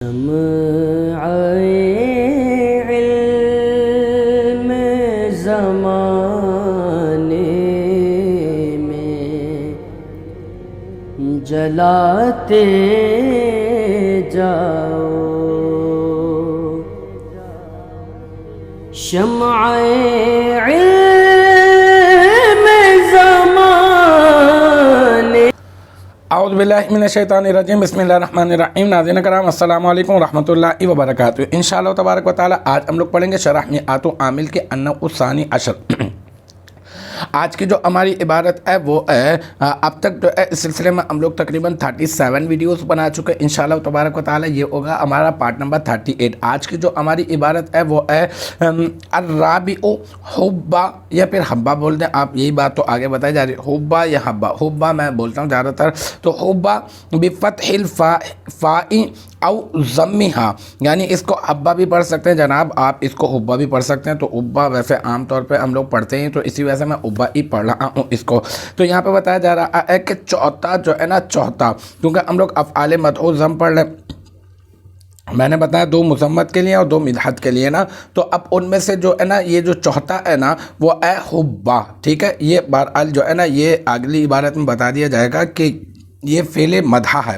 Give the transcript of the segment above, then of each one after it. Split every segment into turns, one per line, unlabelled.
شمع علم زمانے میں جلاتے جاؤ، شمع علم زمانے۔
اعوذ باللہ من الشیطان الرجیم، بسم اللہ الرحمن الرحیم۔ ناظرین کرام السلام علیکم ورحمۃ اللہ وبرکاتہ۔ انشاءاللہ تبارک و تعالی آج ہم لوگ پڑھیں گے شرح میعات عامل کے النوع الثانی عشر۔ آج کی جو ہماری عبارت ہے وہ ہے، اب تک جو ہے اس سلسلے میں ہم لوگ تقریباً 37 ویڈیوز بنا چکے ہیں۔ انشاءاللہ تبارک و تعالی یہ ہوگا ہمارا پارٹ نمبر 38۔ آج کی جو ہماری عبارت ہے وہ ہے الرابع حبا، یا پھر حبا بول دیں آپ، یہی بات تو آگے بتائی جا رہی ہے، حبا یا حبا۔ حبا میں بولتا ہوں زیادہ تر، تو حبا بفتح الفاء او ضمہا، یعنی اس کو حبا بھی پڑھ سکتے ہیں جناب، آپ اس کو حبا بھی پڑھ سکتے ہیں۔ تو حبا ویسے عام طور پہ ہم لوگ پڑھتے ہیں، تو اسی وجہ سے میں حبا ہی پڑھ رہا ہوں اس کو۔ تو یہاں پہ بتایا جا رہا ہے کہ چوتھا جو ہے نا، چوتھا، کیونکہ ہم لوگ افعال مدعو ضم پڑھ لیں، میں نے بتایا 2 مذمت کے لیے اور 2 مدحت کے لیے نا، تو اب ان میں سے جو ہے نا یہ جو چوتھا ہے نا وہ ہے حبا، ٹھیک ہے۔ یہ بہرحال جو ہے نا یہ اگلی عبارت میں بتا دیا جائے گا کہ یہ فعل مدح ہے،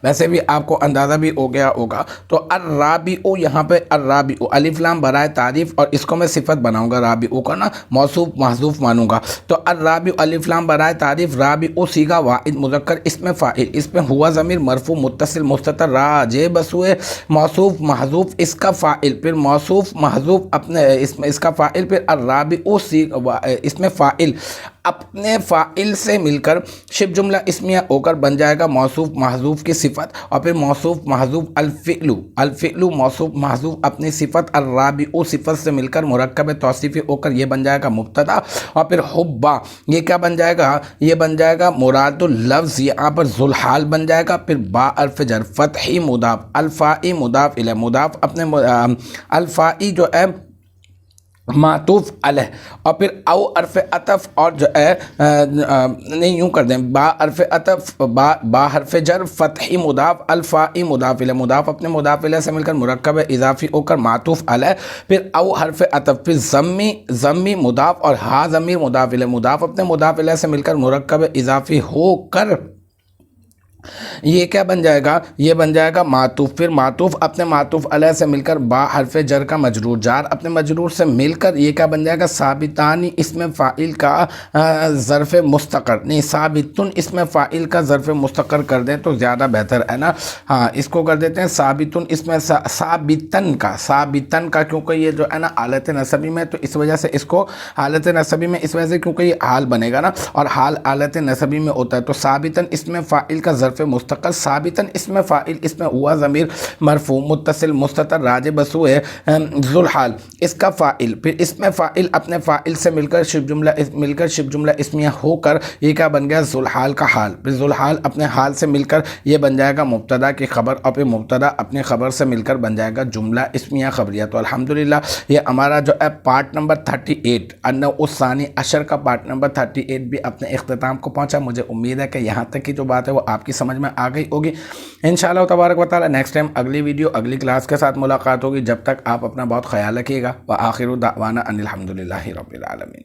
ویسے بھی آپ کو اندازہ بھی ہو گیا ہوگا۔ تو الرابع، یہاں پہ الرابع الف لام برائے تعریف، اور اس کو میں صفت بناؤں گا، رابع کو نا موصوف محذوف مانوں گا۔ تو الرابع الف لام برائے تعریف، رابع صیغہ واحد مذکر اسم فاعل، اس میں ہوا ضمیر مرفوع متصل مستتر راجع بسوئے موصوف محذوف اس کا فاعل، پھر موصوف محذوف اپنے اس کا فاعل، پھر الرابع اس میں فاعل اپنے فاعل سے مل کر شبہ جملہ اسمیہ ہو کر بن جائے گا موصوف محذوف کی صفت، اور پھر موصوف محذوف الفعل موصوف محذوف اپنی صفت، الرابع صفت سے مل کر مرکب توصیفی ہو کر یہ بن جائے گا مبتدا، اور پھر حبا یہ کیا بن جائے گا، یہ بن جائے گا مراد اللفظ، یہاں پر ذوالحال بن جائے گا، پھر با حرف جر فتحی مضاف الفائی مضاف الیہ مضاف اپنے الفائی جو ہے معطوف علیہ، اور پھر او حرف عطف، اور جو ہے نہیں یوں کر دیں، با حرف عطف با حرف جر فتحی مضاف الفائی مضاف الیہ مضاف اپنے مضاف الیہ سے مل کر مرکب اضافی ہو کر معطوف علیہ، پھر او حرف عطف، پھر ضمی مضاف، اور ہا ضمیر مضاف الیہ مضاف اپنے مضاف الیہ سے مل کر مرکب اضافی ہو کر یہ کیا بن جائے گا، یہ بن جائے گا معطوف، پھر معطوف اپنے معطوف علیہ سے مل کر با حرف جر کا مجرور، جار اپنے مجرور سے مل کر یہ کیا بن جائے گا، ثابتانی اسم فاعل کا ظرف مستقر، نہیں ثابتن اسم فاعل کا ظرف مستقر کر دیں تو زیادہ بہتر ہے نا، ہاں اس کو کر دیتے ہیں ثابتن اسم ثابتن کا کیونکہ یہ جو ہے نا حالت نسبی میں، تو اس وجہ سے اس کو حالت نسبی میں اس وجہ سے کیونکہ یہ حال بنے گا نا، اور حال حالت نسبی میں ہوتا ہے، تو ثابتن اسم فاعل کا ظرف مستقل، ثابتاً اسم فاعل اس میں ہوا ضمیر مرفوع متصل مستتر راجع بسوئے ذوالحال اس کا فاعل، پھر اسم فاعل اپنے فاعل سے مل کر شبہ جملہ اسمیہ ہو کر یہ کیا بن گیا، ذوالحال کا حال، پھر ذوالحال اپنے حال سے مل کر یہ بن جائے گا مبتدا کی خبر، اور پھر مبتدا اپنے خبر سے مل کر بن جائے گا جملہ اسمیہ خبریہ۔ تو الحمدللہ یہ ہمارا جو ہے پارٹ نمبر 38 النوع الثانی عشر کا پارٹ نمبر 38 بھی اپنے اختتام کو پہنچا۔ مجھے امید ہے کہ یہاں تک کی جو بات ہے وہ آپ کی سمجھ میں آ گئی ہوگی۔ انشاءاللہ تبارک و تعالی نیکسٹ ٹائم اگلی ویڈیو اگلی کلاس کے ساتھ ملاقات ہوگی، جب تک آپ اپنا بہت خیال رکھیے گا۔ وآخر دعوانا ان الحمدللہ رب العالمین۔